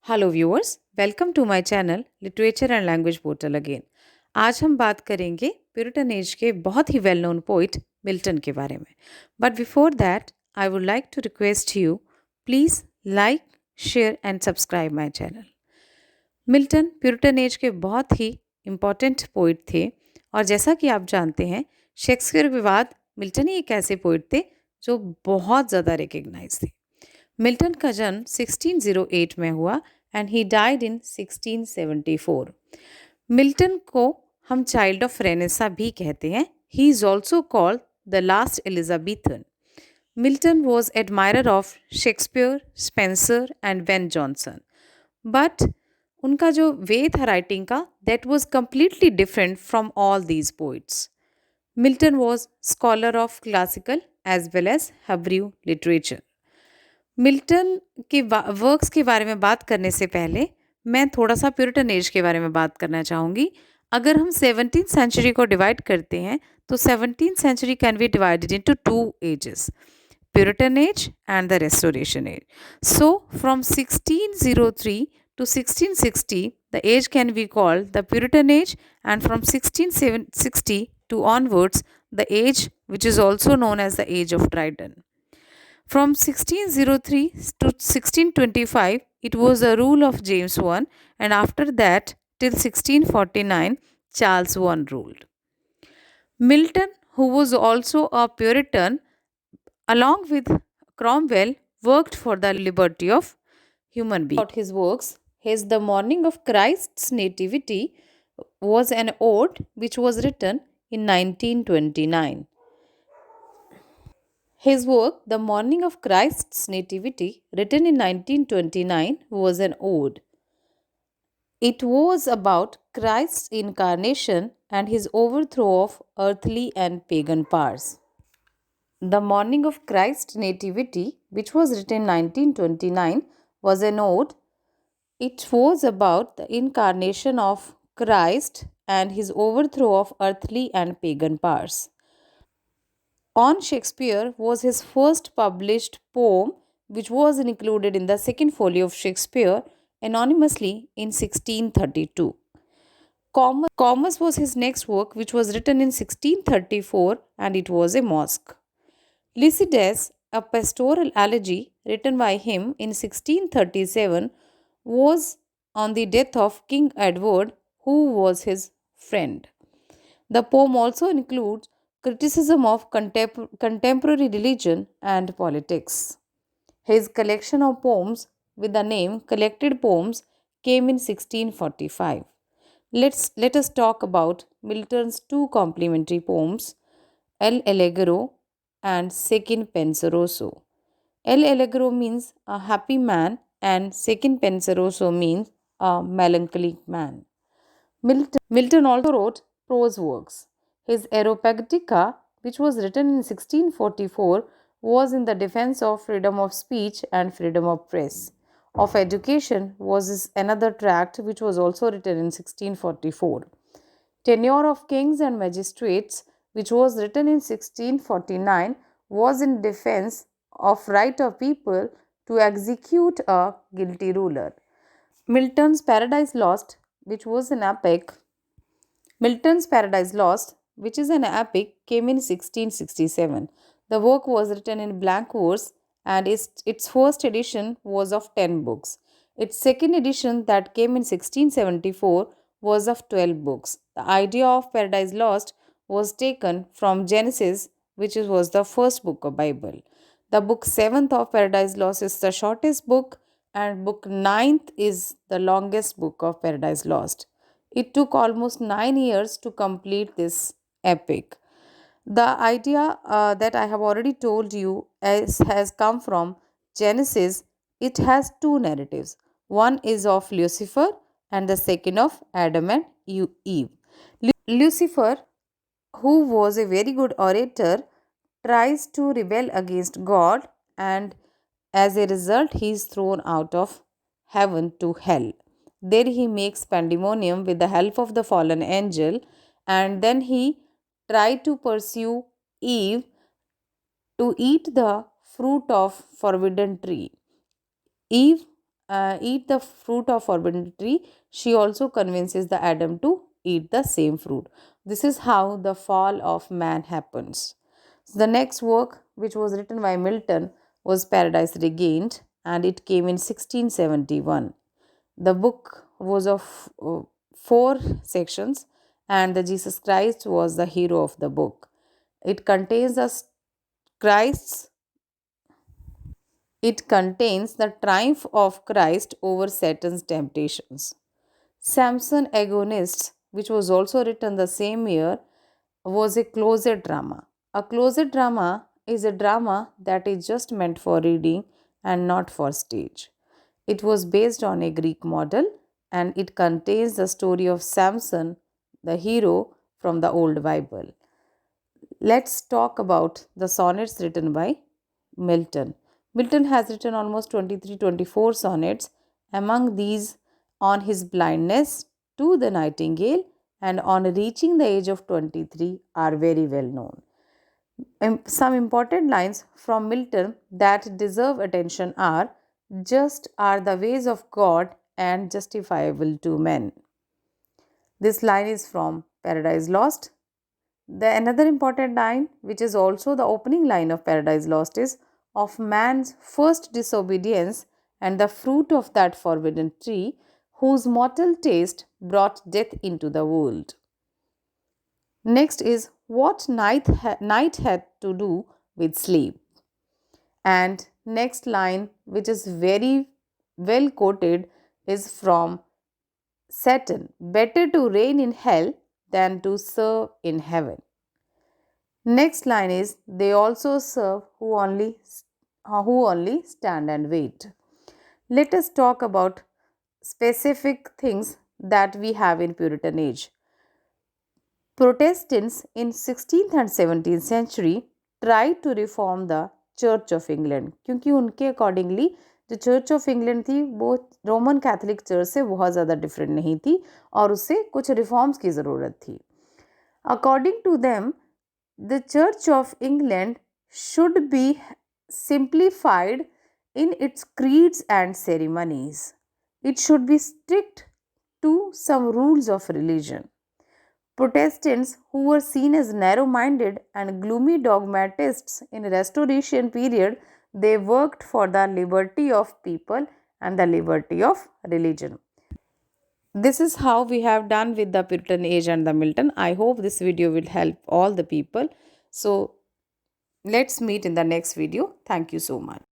Hello viewers, welcome to my channel literature and language portal again. आज हम बात करेंगे प्यूरिटन एज के बहुत ही वेल नोन पोइट मिल्टन के बारे में। But before that I would like to request you, please like, share and subscribe my channel. Milton Puritan age के बहुत ही इम्पॉर्टेंट पोइट थे और जैसा कि आप जानते हैं, शेक्सपियर के बाद मिल्टन ही एक ऐसे पोइट थे जो बहुत ज़्यादा रिकग्नाइज थे। मिल्टन का जन्म 1608 में हुआ and he died in 1674। Milton को हम चाइल्ड ऑफ रेनेसा भी कहते हैं। He is also called the last Elizabethan. Milton was admirer of Shakespeare, Spenser and Ben Jonson. But उनका जो वे था राइटिंग का, that was completely different from all these poets. Milton was scholar of classical as well as Hebrew literature. Milton के works के बारे में बात करने से पहले मैं थोड़ा सा प्यूरिटन एज के बारे में बात करना चाहूँगी। अगर हम 17th सेंचुरी को डिवाइड करते हैं तो 17th century can be divided into two ages, Puritan age and the restoration age. So from 1603 to 1660 the age can be called the Puritan age, and from 1660 to onwards the age which is also known as the age of Dryden. From 1603 to 1625, it was the rule of James I, and after that, till 1649, Charles I ruled. Milton, who was also a Puritan, along with Cromwell, worked for the liberty of human beings. About his works, his The Morning of Christ's Nativity was an ode which was written in 1929. His work, The Morning of Christ's Nativity, written in 1929, was an ode. It was about Christ's incarnation and his overthrow of earthly and pagan powers. The Morning of Christ's Nativity, which was written in 1929, was an ode. It was about the incarnation of Christ and his overthrow of earthly and pagan powers. On Shakespeare was his first published poem, which was included in the second folio of Shakespeare anonymously in 1632. Commerce was his next work, which was written in 1634, and it was a mosque. Lycidas, a pastoral elegy written by him in 1637, was on the death of King Edward, who was his friend. The poem also includes criticism of contemporary religion and politics. His collection of poems with the name Collected Poems came in 1645. Let us talk about Milton's two complimentary poems, El Allegro and Second Penseroso. El Allegro means a happy man and Second Penseroso means a melancholic man. Milton also wrote prose works. His Areopagitica, which was written in 1644, was in the defense of freedom of speech and freedom of press. Of Education was his another tract which was also written in 1644. Tenure of Kings and Magistrates, which was written in 1649, was in defense of right of people to execute a guilty ruler. Milton's Paradise Lost, which was an epic, Milton's Paradise Lost, which is an epic, came in 1667. The work was written in blank verse and its first edition was of 10 books. Its second edition, that came in 1674, was of 12 books. The idea of Paradise Lost was taken from Genesis, which was the first book of Bible. The book 7th of Paradise Lost is the shortest book, and book 9th is the longest book of Paradise Lost. It took almost 9 years to complete this epic. The idea that I have already told you has come from Genesis. It has two narratives. One is of Lucifer and the second of Adam and Eve. Lucifer, who was a very good orator, tries to rebel against God, and as a result, he is thrown out of heaven to hell. There he makes pandemonium with the help of the fallen angel, and then he tried to pursue Eve to eat the fruit of forbidden tree. Eve eat the fruit of forbidden tree, she also convinces the Adam to eat the same fruit. This is how the fall of man happens. The next work, which was written by Milton, was Paradise Regained, and it came in 1671. The book was of four sections, and the Jesus Christ was the hero of the book. It contains the Christ's it contains the triumph of Christ over Satan's temptations. Samson Agonists, which was also written the same year, was a closet drama. A closet drama is a drama that is just meant for reading and not for stage. It was based on a Greek model, and it contains the story of Samson, the hero from the Old Bible. Let's talk about the sonnets written by Milton. Milton has written almost 23-24 sonnets. Among these, on his blindness to the nightingale and on reaching the age of 23 are very well known. Some important lines from Milton that deserve attention are: just are the ways of God and justifiable to men. This line is from Paradise Lost. The another important line, which is also the opening line of Paradise Lost, is of man's first disobedience and the fruit of that forbidden tree, whose mortal taste brought death into the world. Next is what night had to do with sleep. And next line, which is very well quoted, is from Satan: better to reign in hell than to serve in heaven. Next line is they also serve who only stand and wait. Let us talk about specific things that we have in Puritan age. Protestants in 16th and 17th century tried to reform the Church of England, क्योंकि उनके accordingly जो church of England थी वो Roman Catholic church से बहुत ज़्यादा different नहीं थी और उससे कुछ रिफॉर्म्स की ज़रूरत थी. According to them the Church of England should be simplified in its creeds and ceremonies. It should be strict to some rules of religion. Protestants, who were seen as narrow-minded and gloomy dogmatists in Restoration period, they worked for the liberty of people and the liberty of religion. This is how we have done with the Puritan age and the Milton. I hope this video will help all the people. So let's meet in the next video. Thank you so much.